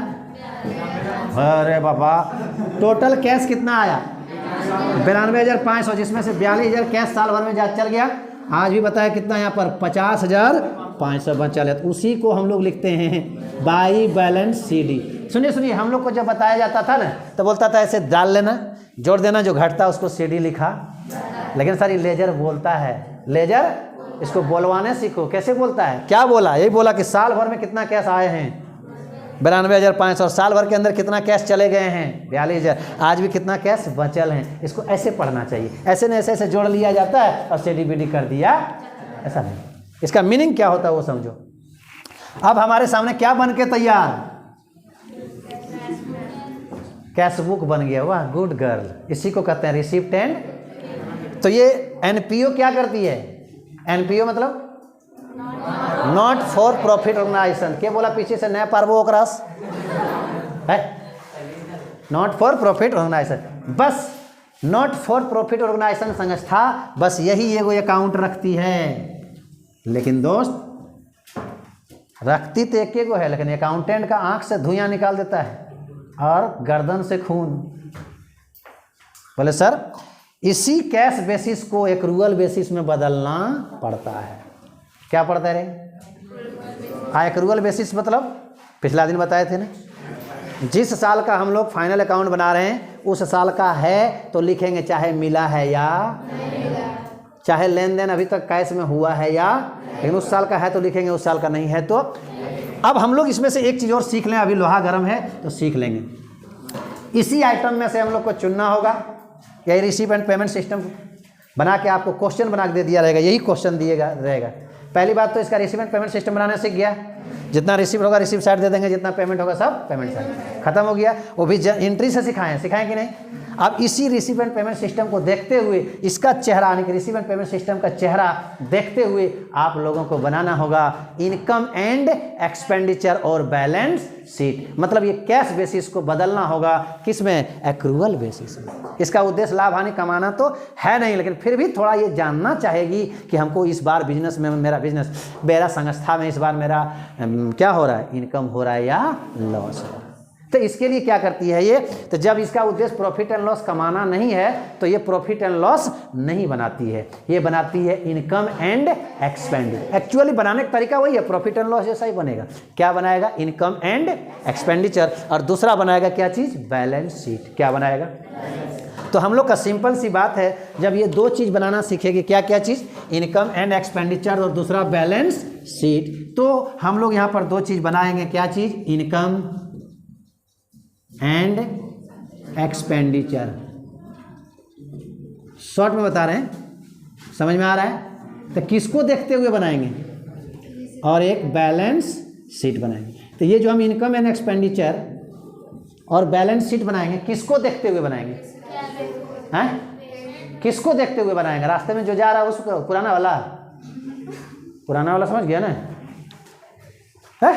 अरे बाबा टोटल कैश कितना आया? 92,500, जिसमें से 42,000 कैश साल भर में चल गया। आज भी बताया कितना यहाँ पर 50,500 बचा है। तो उसी को हम लोग लिखते हैं बाई बैलेंस CD। सुनिए हम लोग को जब बताया जाता था ना तो बोलता था ऐसे डाल लेना, जोड़ देना, जो घटता उसको CD लिखा। लेकिन सर ये लेजर बोलता है, लेजर इसको बोलवाने सीखो। कैसे बोलता है? क्या बोला? यही बोला कि साल भर में कितना कैश आए हैं 92,500, और साल भर के अंदर कितना कैश चले गए हैं 42,000। आज भी कितना कैश बचल हैं। इसको ऐसे पढ़ना चाहिए, ऐसे नहीं ऐसे जोड़ लिया जाता है और CD कर दिया, ऐसा नहीं। इसका मीनिंग क्या होता है वो समझो। अब हमारे सामने क्या बन के तैयार? कैश बुक बन गया। वाह गुड गर्ल, इसी को कहते हैं रिसिप्ट एंड। तो ये NPO क्या करती है? NPO मतलब नॉट फॉर प्रॉफिट ऑर्गेनाइजेशन। क्या बोला पीछे से? नया पार्वो ओकरास है, नॉट फॉर प्रॉफिट ऑर्गेनाइजेशन। बस नॉट फॉर प्रॉफिट ऑर्गेनाइजेशन संस्था बस यही एगो अकाउंट रखती है। लेकिन दोस्त रखती तो एक गो है, लेकिन अकाउंटेंट का आंख से धुआं निकाल देता है और गर्दन से खून। बोले सर इसी कैश बेसिस को एक्रूअल बेसिस में बदलना पड़ता है। क्या पड़ता है रे? एक्रूअल बेसिस मतलब पिछला दिन बताए थे ना, जिस साल का हम लोग फाइनल अकाउंट बना रहे हैं उस साल का है तो लिखेंगे चाहे मिला है या चाहे लेन देन अभी तक कैश में हुआ है या, लेकिन उस साल का है तो लिखेंगे, उस साल का नहीं है तो। अब हम लोग इसमें से एक चीज़ और सीख लें, अभी लोहा गर्म है तो सीख लेंगे। इसी आइटम में से हम लोग को चुनना होगा। यही रिसीव एंड पेमेंट सिस्टम बना के आपको क्वेश्चन बना के दे दिया रहेगा, यही क्वेश्चन दिएगा रहेगा। पहली बात तो इसका रिसीव एंड पेमेंट सिस्टम बनाना सीख गया। जितना रिसीव होगा रिसीव साइड दे देंगे, जितना पेमेंट होगा सब पेमेंट साइड, खत्म हो गया। वो भी एंट्री से सिखाएं कि नहीं। अब इसी रिसीव एंड पेमेंट सिस्टम को देखते हुए, इसका चेहरा यानी कि रिसीव एंड पेमेंट सिस्टम का चेहरा देखते हुए आप लोगों को बनाना होगा इनकम एंड एक्सपेंडिचर और बैलेंस शीट। मतलब ये कैश बेसिस को बदलना होगा किसमें? एक्रूअल बेसिस में। इसका उद्देश्य लाभ हानि कमाना तो है नहीं, लेकिन फिर भी थोड़ा ये जानना चाहेगी कि हमको इस बार बिजनेस में मेरा संस्था में इस बार मेरा क्या हो रहा है, इनकम हो रहा है या लॉस हो रहा है। तो इसके लिए क्या करती है ये? तो जब इसका उद्देश्य प्रॉफिट एंड लॉस कमाना नहीं है तो ये प्रॉफिट एंड लॉस नहीं बनाती है, ये बनाती है इनकम एंड एक्सपेंडिचर। एक्चुअली बनाने का तरीका वही है, प्रॉफिट एंड लॉस जैसा ही बनेगा। क्या बनाएगा? Income and expenditure. और दूसरा बनाएगा क्या चीज़? Balance sheet. क्या बनाएगा? तो हम लोग का सिंपल सी बात है, जब ये दो चीज़ बनाना सीखेंगे, क्या क्या चीज़? इनकम एंड एक्सपेंडिचर और दूसरा बैलेंस शीट। तो हम लोग यहाँ पर दो चीज़ बनाएंगे। क्या चीज़? Income and expenditure. शॉर्ट में बता रहे हैं, समझ में आ रहा है? तो किसको देखते हुए बनाएंगे? और एक बैलेंस शीट बनाएंगे। तो ये जो हम इनकम एंड एक्सपेंडिचर और बैलेंस शीट बनाएंगे, किसको देखते हुए बनाएंगे? हैं? किसको देखते हुए बनाएंगे? रास्ते में जो जा रहा है उसको, पुराना वाला समझ गया ना है?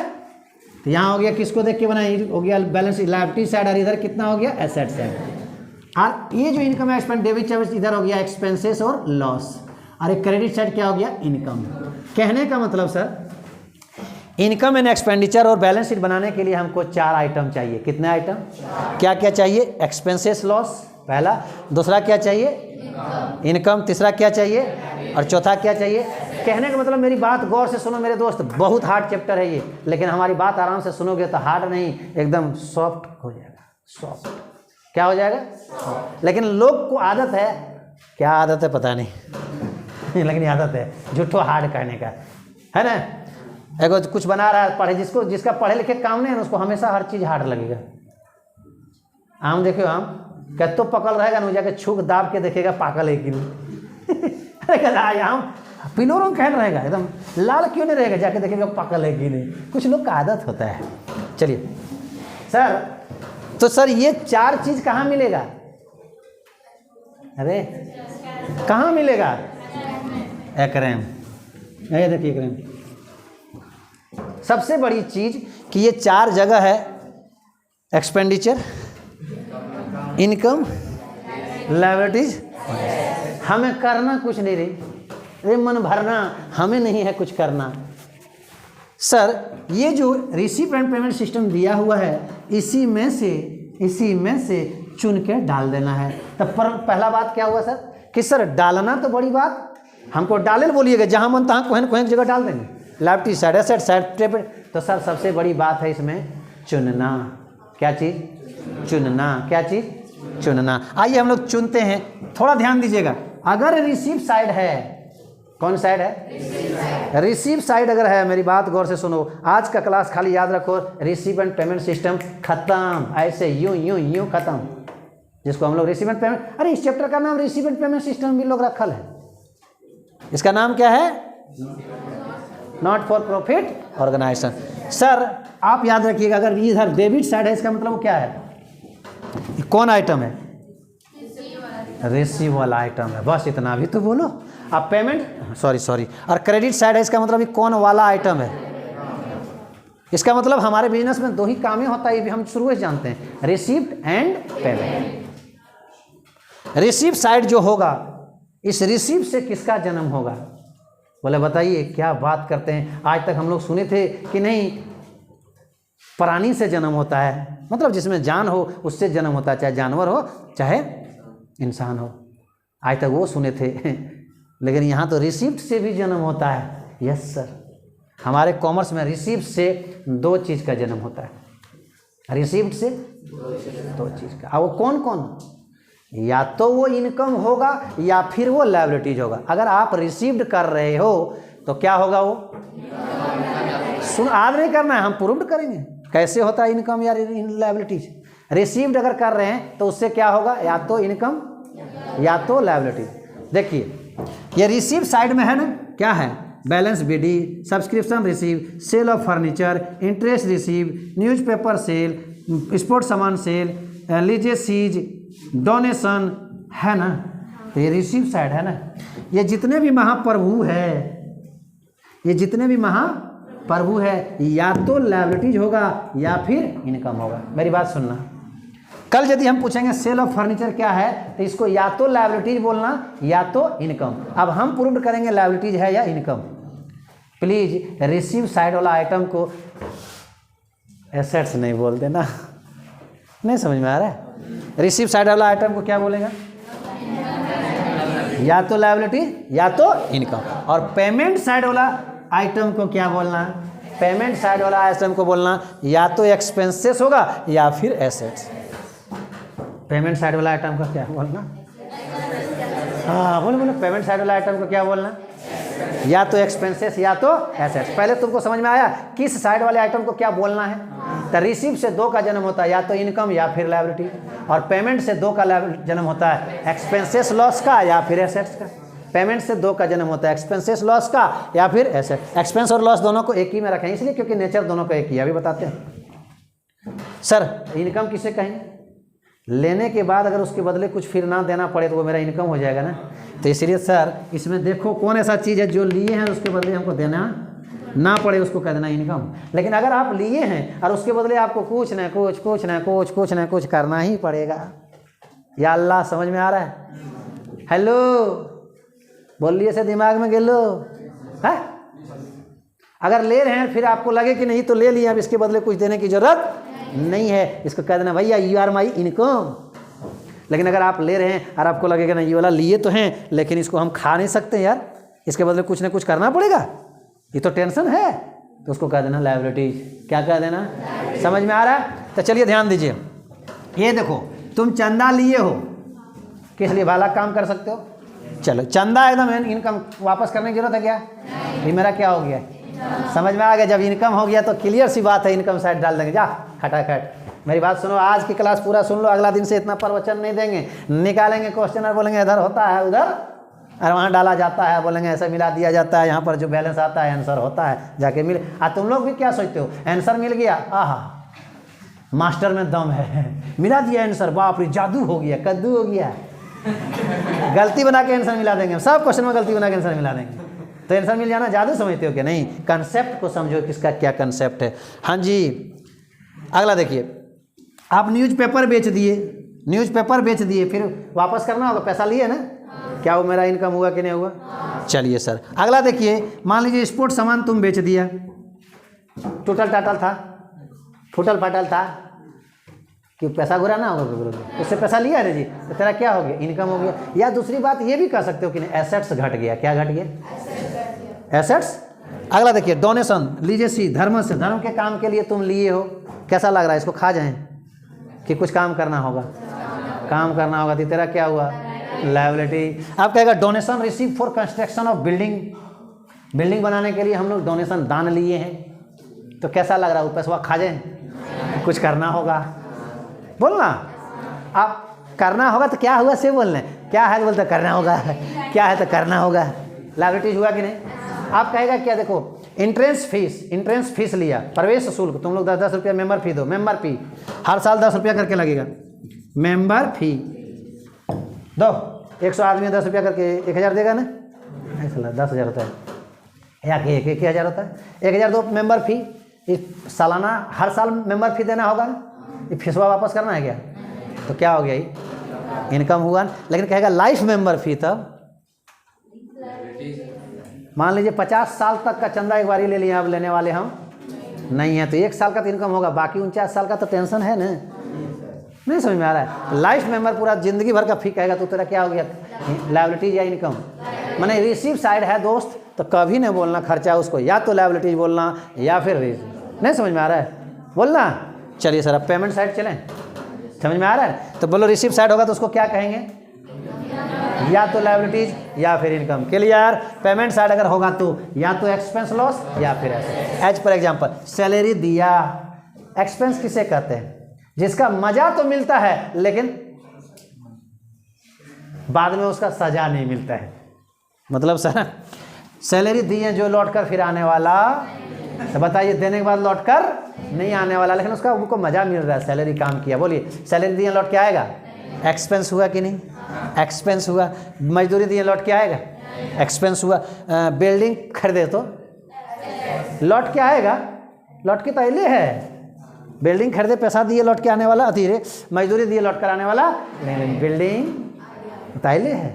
तो यहाँ हो गया किसको देख के बनाए, हो गया बैलेंस लायबिलिटी साइड, और इधर कितना हो गया एसेट साइड। और ये जो इनकम एक्सपेंस डेबिट सर्विस इधर हो गया एक्सपेंसेस और लॉस, और एक क्रेडिट साइड क्या हो गया इनकम। कहने का मतलब सर इनकम एंड एक्सपेंडिचर और बैलेंस शीट बनाने के लिए हमको 4 आइटम चाहिए। कितने आइटम, क्या क्या चाहिए, एक्सपेंसेस लॉस पहला, दूसरा क्या चाहिए इनकम, तीसरा क्या चाहिए और चौथा क्या चाहिए। कहने का मतलब मेरी बात गौर से सुनो मेरे दोस्त, बहुत हार्ड चैप्टर है ये, लेकिन हमारी बात आराम से सुनोगे तो हार्ड नहीं एकदम सॉफ्ट हो जाएगा। सॉफ्ट क्या हो जाएगा, लेकिन लोग को आदत है, क्या आदत है पता नहीं लेकिन आदत है झूठो हार्ड कहने का, है ना। एगो कुछ बना रहा है, पढ़े जिसका पढ़े लिखे काम नहीं है ना उसको हमेशा हर चीज़ हार्ड लगेगा। आम देखो, आम क्या तो पकल रहेगा ना, जाके छूक दाब के देखेगा पाकल है कि नहीं अरे आम पीलो रंग कहन रहेगा, एकदम लाल क्यों नहीं रहेगा, जाके देखेगा पाकल है कि नहीं। कुछ लोग का आदत होता है। चलिए सर, तो सर ये 4 चीज़ कहाँ मिलेगा, अरे कहाँ मिलेगा, एक्रेम, ये देखिए एक्रेम सबसे बड़ी चीज कि ये 4 जगह है, एक्सपेंडिचर, इनकम, लायबिलिटीज। हमें करना कुछ नहीं रही, अरे मन भरना हमें नहीं है कुछ करना। सर ये जो रिसीव एंड पेमेंट सिस्टम दिया हुआ है इसी में से चुन के डाल देना है। तब पर पहला बात क्या हुआ सर कि सर डालना तो बड़ी बात, हमको डाले बोलिएगा, जहाँ मन तहाँ कोई जगह डाल देंगे, liability side asset side debit. तो सर सबसे बड़ी बात है इसमें चुनना, क्या चीज़ चुनना, क्या चीज़ चुनना। आइए हम लोग चुनते हैं, थोड़ा ध्यान दीजिएगा। अगर रिसीव साइड है, कौन साइड है, रिसीव साइड अगर है, मेरी बात गौर से सुनो, आज का क्लास खाली याद रखो, रिसीव एंड पेमेंट सिस्टम खत्म, ऐसे यूं खत्म, जिसको हम लोग रिसीव एंड पेमेंट, अरे इस चैप्टर का नाम रिसीव एंड पेमेंट सिस्टम भी लोग रखल है, इसका नाम क्या है, not for profit organisation. Sir आप याद रखिएगा, अगर इधर डेबिट साइड है इसका मतलब वो क्या है, कौन आइटम है, रिसीव वाला आइटम है, बस इतना भी तो बोलो। अब पेमेंट सॉरी और क्रेडिट साइड है, इसका मतलब कौन वाला आइटम है। इसका मतलब हमारे बिजनेस में 2 ही काम होता है, ये भी हम शुरू से जानते हैं, received and payment. Receive side जो होगा, इस रिसीव से किसका जन्म होगा, बोले बताइए क्या बात करते हैं। आज तक हम लोग सुने थे कि नहीं प्राणी से जन्म होता है, मतलब जिसमें जान हो उससे जन्म होता है, चाहे जानवर हो चाहे इंसान हो, आज तक वो सुने थे लेकिन यहाँ तो रिसीव्ड से भी जन्म होता है। यस सर, हमारे कॉमर्स में रिसीव्ड से 2 चीज़ का जन्म होता है, रिसीव्ड से 2 चीज़ का। अब वो कौन कौन, या तो वो इनकम होगा या फिर वो लायबिलिटीज होगा। अगर आप रिसीव्ड कर रहे हो तो क्या होगा, वो सुन आज नहीं करना है, हम प्रूव्ड करेंगे कैसे होता है इनकम या लायबिलिटीज। रिसीव्ड अगर कर रहे हैं तो उससे क्या होगा, या तो इनकम या तो लायबिलिटीज। देखिए ये रिसीव साइड में है ना, क्या है, balance BD, subscription receive, sale of furniture, interest receive, newspaper sale, sport सामान सेल, लीजे सीज, डोनेशन, है ना। तो ये रिसीव साइड है ना। ये जितने भी महाप्रभु है, ये जितने भी महाप्रभु है, या तो लायबिलिटीज होगा या फिर इनकम होगा। मेरी बात सुनना, कल यदि हम पूछेंगे सेल ऑफ फर्नीचर क्या है तो इसको या तो लायबिलिटीज बोलना या तो इनकम। अब हम प्रूव करेंगे लायबिलिटीज है या इनकम। प्लीज रिसीव साइड वाला आइटम को एसेट्स नहीं बोल देना, नहीं समझ में आ रहा है। रिसीव साइड वाला आइटम को क्या बोलेगा, या तो लायबिलिटी या तो इनकम। और पेमेंट साइड वाला आइटम को क्या बोलना, पेमेंट साइड वाला आइटम को बोलना या तो एक्सपेंसेस होगा या फिर एसेट्स। पेमेंट साइड वाला आइटम का क्या बोलना, हाँ बोलो पेमेंट साइड वाला आइटम को क्या बोलना, या तो एक्सपेंसेस या तो एसेट्स। पहले तुमको समझ में आया किस साइड वाले आइटम को क्या बोलना है। तो रिसीव से 2 का जन्म होता है, या तो इनकम या फिर लायबिलिटी, और पेमेंट से 2 का जन्म होता है, एक्सपेंसेस लॉस का या फिर एसेट्स का। पेमेंट से 2 का जन्म होता है, एक्सपेंसेस लॉस का या फिर एसेट। एक्सपेंस और लॉस दोनों को एक ही में रखें, इसलिए क्योंकि नेचर दोनों का एक ही है। अभी बताते हैं सर इनकम किसे कहेंगे, लेने के बाद अगर उसके बदले कुछ फिर ना देना पड़े तो वो मेरा इनकम हो जाएगा ना। तो इसलिए सर इसमें देखो कौन ऐसा चीज़ है जो लिए हैं उसके बदले हमको देना ना पड़े उसको कह देना इनकम। लेकिन अगर आप लिए हैं और उसके बदले आपको कुछ न कुछ करना ही पड़ेगा। या अल्लाह, समझ में आ रहा है? हेलो, बोलिए से दिमाग में गेलो है। अगर ले रहे हैं फिर आपको लगे कि नहीं तो ले लिया, अब इसके बदले कुछ देने की जरूरत नहीं है, इसको कह देना भैया यू आर माई इनकम। लेकिन अगर आप ले रहे हैं और आपको लगेगा ना ये वाला लिए तो हैं लेकिन इसको हम खा नहीं सकते यार, इसके बदले कुछ ना कुछ करना पड़ेगा, ये तो टेंशन है, तो उसको कह देना लायबिलिटीज। क्या कह देना? समझ में आ रहा है? तो चलिए ध्यान दीजिए, ये देखो तुम चंदा लिए हो, किस लिए? भला काम कर सकते हो। चलो चंदा एकदम इनकम वापस करने की जरूरत है क्या? ये मेरा क्या हो गया? समझ में आ गया? जब इनकम हो गया तो क्लियर सी बात है, इनकम साइड डाल देंगे। जा खटाखट, मेरी बात सुनो, आज की क्लास पूरा सुन लो, अगला दिन से इतना प्रवचन नहीं देंगे, निकालेंगे क्वेश्चन और बोलेंगे इधर होता है उधर और वहाँ डाला जाता है, बोलेंगे ऐसा मिला दिया जाता है, यहाँ पर जो बैलेंस आता है आंसर होता है, जाके मिले। तुम लोग भी क्या सोचते हो, आंसर मिल गया, आहा मास्टर में दम है, मिला दिया आंसर, बाप रे जादू हो गया, कद्दू हो गया। गलती बना के आंसर मिला देंगे, सब क्वेश्चन में गलती बना के आंसर मिला देंगे। तो आंसर मिल जाना जादू समझते हो क्या? नहीं, कंसेप्ट को समझो, किसका क्या कंसेप्ट है। हाँ जी, अगला देखिए, आप न्यूज़पेपर बेच दिए, न्यूज़पेपर बेच दिए, फिर वापस करना होगा, पैसा लिए ना, क्या वो मेरा इनकम हुआ कि नहीं हुआ? चलिए सर, अगला देखिए, मान लीजिए स्पोर्ट सामान तुम बेच दिया, टूटल टाटल था, फूटल फाटल था, कि पैसा गुरा ना होगा, उससे पैसा लिया ना जी, तो तेरा क्या हो गया? इनकम हो गया। या दूसरी बात ये भी कह सकते हो कि नहीं, एसेट्स घट गया। क्या घट गया? एसेट्स। अगला देखिए, डोनेशन, लीजिए धर्म से, धर्म के काम के लिए तुम लिए हो, कैसा लग रहा है? इसको खा जाएं कि कुछ काम करना होगा, काम करना होगा, तो तेरा क्या हुआ? लायबिलिटी। आप कहेगा donation receive for construction of building, building बनाने के लिए हम लोग डोनेशन दान लिए हैं, तो कैसा लग रहा है? वो पैसा खा जाएं, कुछ करना होगा, बोलना। आप करना होगा तो क्या हुआ से बोलना, क्या है तो बोलते करना होगा, क्या है तो करना होगा, लायबिलिटीज हुआ कि नहीं? आप कहेगा क्या? देखो इंट्रेंस फीस लिया, प्रवेश शुल्क, तुम लोग 10-10 रुपया मेंबर फी दो, मेंबर फी हर साल 10 रुपया करके लगेगा, मेंबर फी दो, 100 आदमी 10 रुपया करके 1000 देगा ना, ऐसा 10,000 होता है, या कि 1,000 होता है, 1,000 दो मेंबर फी, सालाना हर साल मेंबर फी देना होगा ना, ये फीसवा वापस करना है क्या? तो क्या हो गया? ये इनकम हुआ। लेकिन कहेगा लाइफ मेंबर फी, तब मान लीजिए 50 साल तक का चंदा एक बारी ले लिया, अब लेने वाले हम नहीं है, तो 1 साल का तो इनकम होगा, बाकी 49 साल का तो टेंशन है ना, नहीं समझ में आ रहा है? लाइफ मेंबर पूरा जिंदगी भर का फी कहेगा, तो तेरा क्या हो गया? लायबिलिटीज या इनकम। माने रिसीव साइड है दोस्त, तो कभी नहीं बोलना खर्चा उसको, या तो लायबिलिटीज बोलना या फिर रिसीव। नहीं समझ में आ रहा है? बोलना। चलिए सर, अब पेमेंट साइड चलें, समझ में आ रहा है? तो बोलो रिसीव साइड होगा तो उसको क्या कहेंगे? या तो लायबिलिटीज या फिर इनकम। क्लियर? पेमेंट साइड अगर होगा तो या तो एक्सपेंस लॉस या फिर एज फॉर एग्जांपल सैलरी दिया। एक्सपेंस किसे कहते हैं? जिसका मजा तो मिलता है लेकिन बाद में उसका सजा नहीं मिलता है। मतलब सर सैलरी दी है जो लौट कर फिर आने वाला, तो बताइए देने के बाद लौट कर नहीं आने वाला, लेकिन उसका उनको मजा मिल रहा है, सैलरी काम किया। बोलिए सैलरी दिए लौट के आएगा? एक्सपेंस हुआ कि नहीं? एक्सपेंस हुआ। मजदूरी दिए लौट के आएगा? एक्सपेंस हुआ। बिल्डिंग खरीदे तो लौट के आएगा? लौट के पहले है। बिल्डिंग खरीदे पैसा दिए लौट के आने वाला अधीरे, मजदूरी दिए लौट कर आने वाला नहीं, बिल्डिंग पहले है,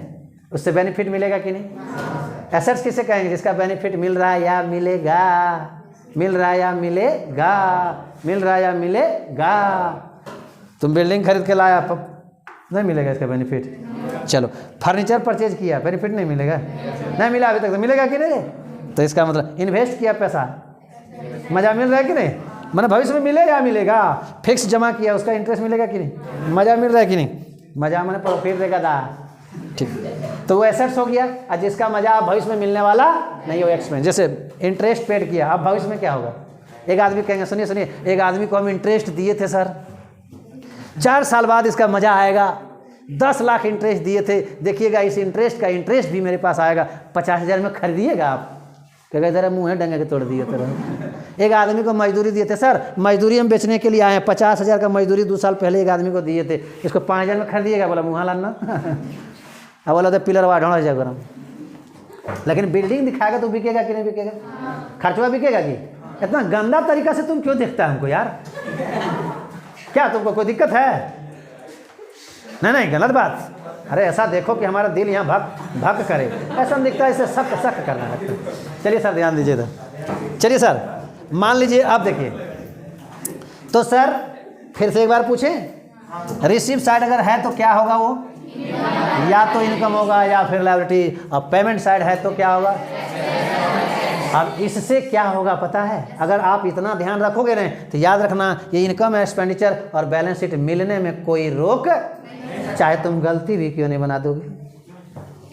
उससे बेनिफिट मिलेगा कि नहीं? एसेट्स किसे कहेंगे? जिसका बेनिफिट मिल रहा है या मिलेगा, मिल रहा है या मिलेगा, मिल रहा है या मिलेगा। तुम बिल्डिंग खरीद के लाया, नहीं मिलेगा इसका बेनिफिट। चलो फर्नीचर परचेज किया, बेनिफिट नहीं मिलेगा, नहीं मिला अभी तक, तो मिलेगा कि नहीं? तो इसका मतलब इन्वेस्ट किया पैसा, मज़ा मिल रहा है कि नहीं? मैंने भविष्य में मिलेगा या मिलेगा? फिक्स जमा किया, उसका इंटरेस्ट मिलेगा कि नहीं? मज़ा मिल रहा है कि नहीं? मज़ा मैंने प्रॉफिट देगा दा, ठीक, तो वो एसेट्स हो गया। और जिसका मज़ा भविष्य में मिलने वाला नहीं हो एक्सपेंस। जैसे इंटरेस्ट पेड किया, अब भविष्य में क्या होगा? एक आदमी कहेंगे सुनिए सुनिए, एक आदमी को हम इंटरेस्ट दिए थे सर, 4 साल बाद इसका मज़ा आएगा, 10 लाख इंटरेस्ट दिए थे, देखिएगा इस इंटरेस्ट का इंटरेस्ट भी मेरे पास आएगा, 50,000 में खरीदिएगा आप? कहेगा इधर मुँह है डंगे के तोड़ दिए तरह। एक आदमी को मजदूरी दिए थे, सर मजदूरी हम बेचने के लिए आए हैं, 50,000 का मजदूरी 2 साल पहले एक आदमी को दिए थे, इसको 5,000 में खरीदिएगा? बोला मुँह लाना। अब बोला तो पिलर वाढ़ हो जाएगा, लेकिन बिल्डिंग दिखाएगा तो बिकेगा कि नहीं बिकेगा? खर्चवा बिकेगा कि? इतना गंदा तरीका से तुम क्यों देखता है हमको यार? क्या तुमको कोई दिक्कत है? नहीं, गलत बात। अरे ऐसा देखो कि हमारा दिल यहाँ भक करे, ऐसा नहीं दिखता, इसे शक करना है। चलिए सर ध्यान दीजिए इधर। चलिए सर, मान लीजिए आप देखिए तो सर फिर से एक बार पूछें, रिसीव साइड अगर है तो क्या होगा? वो या तो इनकम होगा या फिर लायबिलिटी। और पेमेंट साइड है तो क्या होगा? अब इससे क्या होगा पता है? अगर आप इतना ध्यान रखोगे ना तो याद रखना, ये इनकम एक्सपेंडिचर और बैलेंस शीट मिलने में कोई रोक, चाहे तुम गलती भी क्यों नहीं बना दोगे।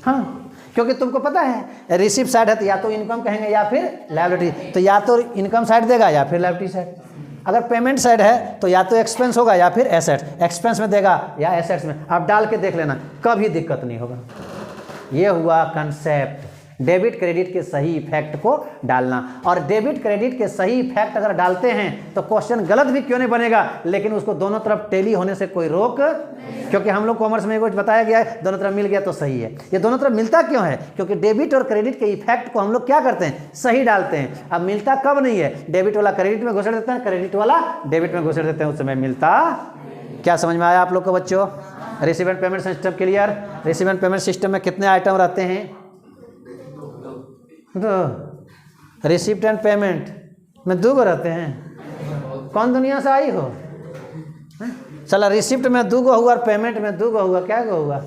हाँ, क्योंकि तुमको पता है रिसीव साइड है तो या तो इनकम कहेंगे या फिर लायबिलिटी, तो या तो इनकम साइड देगा या फिर लायबिलिटी साइड। अगर पेमेंट साइड है तो या तो एक्सपेंस होगा या फिर एसेट्स, एक्सपेंस में देगा या एसेट्स में। आप डाल के देख लेना, कभी दिक्कत नहीं होगा। ये हुआ कंसेप्ट, डेबिट क्रेडिट के सही इफेक्ट को डालना। और डेबिट क्रेडिट के सही इफेक्ट अगर डालते हैं तो क्वेश्चन गलत भी क्यों नहीं बनेगा, लेकिन उसको दोनों तरफ टेली होने से कोई रोक, क्योंकि हम लोग कॉमर्स में कुछ बताया गया है दोनों तरफ मिल गया तो सही है। ये दोनों तरफ मिलता क्यों है? क्योंकि डेबिट और क्रेडिट के इफेक्ट को हम लोग क्या करते हैं? सही डालते हैं। अब मिलता कब नहीं है? डेबिट वाला क्रेडिट में घुसेड़ देते हैं, क्रेडिट वाला डेबिट में घुसेड़ देते हैं, उस समय मिलता। क्या समझ में आया आप लोग को बच्चों? Receive and payment system clear? Receive and payment system में कितने आइटम रहते हैं? तो रिसिप्ट एंड पेमेंट में 2 गो रहते हैं। कौन दुनिया से आई हो? चला, रिसिप्ट में 2 गो हुआ और पेमेंट में 2 गो हुआ। क्या गो हुआ?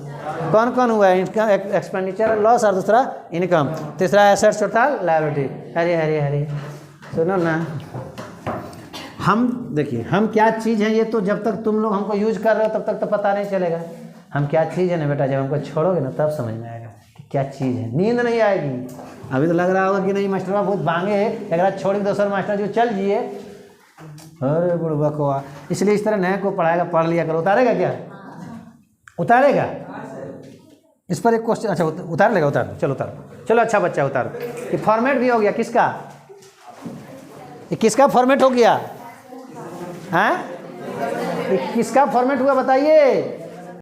कौन कौन हुआ? इनकम एक्सपेंडिचर लॉस और दूसरा इनकम, तीसरा एसेट्स चौथा लायबिलिटी। अरे सुनो ना, हम देखिए हम क्या चीज़ है, ये तो जब तक तुम लोग हमको यूज कर रहे हो तब तक तो पता नहीं चलेगा हम क्या चीज़ है ना बेटा। जब हमको छोड़ोगे ना तब समझ में आएगा कि क्या चीज़ है। नींद नहीं आएगी। अभी तो लग रहा होगा कि नहीं मास्टर बहुत बांगे है, अगर छोड़ के दूसरा मास्टर जो चल जिए, अरे बुढ़वा को। इसलिए इस तरह नए को पढ़ाएगा, पढ़ लिया करो। उतारेगा क्या? उतारेगा? इस पर एक क्वेश्चन। अच्छा उतार लेगा, उतार चलो उतार चलो। अच्छा बच्चा उतार। ये फॉर्मेट भी हो गया किसका? ये किसका फॉर्मेट हो गया? हैं? ये किसका फॉर्मेट हुआ बताइए?